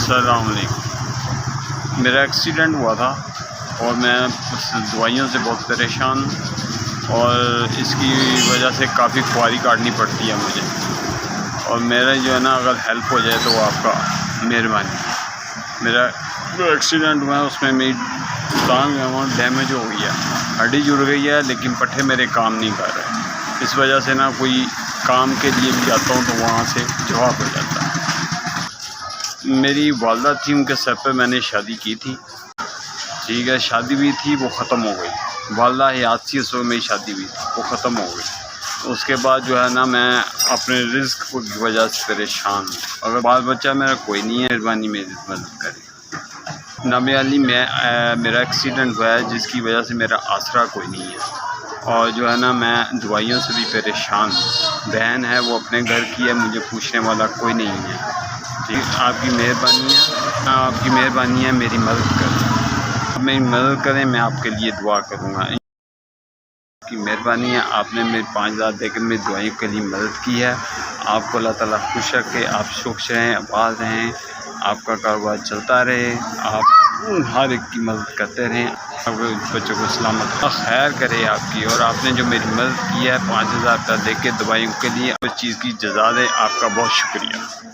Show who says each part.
Speaker 1: السلام علیکم۔ میرا ایکسیڈنٹ ہوا تھا اور میں دوائیوں سے بہت پریشان ہوں اور اس کی وجہ سے کافی خواری کاٹنی پڑتی ہے مجھے، اور میرا جو ہے نا اگر ہیلپ ہو جائے تو وہ آپ کا مہربانی۔ میرا جو ایکسیڈنٹ ہوا ہے اس میں میری ٹانگ ڈیمیج ہو گئی ہے، ہڈی جڑ گئی ہے، لیکن پٹھے میرے کام نہیں کر رہے۔ اس وجہ سے نا کوئی کام کے لیے بھی جاتا ہوں تو وہاں سے جواب ہو جاتا ہے۔ میری والدہ تھی، ان کے سر پہ میں نے شادی کی تھی، ٹھیک ہے، شادی بھی تھی، وہ ختم ہو گئی۔ والدہ حیات تھی اس وقت میری شادی بھی تھی، وہ ختم ہو گئی۔ اس کے بعد جو ہے نا میں اپنے رزق کی وجہ سے پریشان ہوں۔ اگر بال بچہ میرا کوئی نہیں ہے، مہربانی میری مدد کرے۔ نامی علی میرا ایکسیڈنٹ ہوا ہے جس کی وجہ سے میرا آسرا کوئی نہیں ہے، اور جو ہے نا میں دوائیوں سے بھی پریشان ہوں۔ بہن ہے وہ اپنے گھر کی ہے، مجھے پوچھنے والا کوئی نہیں ہے۔ ٹھیک، آپ کی مہربانی ہے، میری مدد کریں۔ آپ میری مدد کریں، میں آپ کے لیے دعا کروں گا۔ آپ کی مہربانی ہے، آپ نے میرے 5000 دے کے میری دوائیوں کے لیے مدد کی ہے۔ آپ کو اللہ تعالیٰ خوش رکھے، آپ خوش رہیں، آباد رہیں، آپ کا کاروبار چلتا رہے، آپ ہر ایک کی مدد کرتے رہیں، بچوں کو سلامت خیر کرے آپ کی۔ اور آپ نے جو میری مدد کی ہے 5000 کا دے کے دوائیوں کے لیے، اس چیز کی جزا دے۔ آپ کا بہت شکریہ۔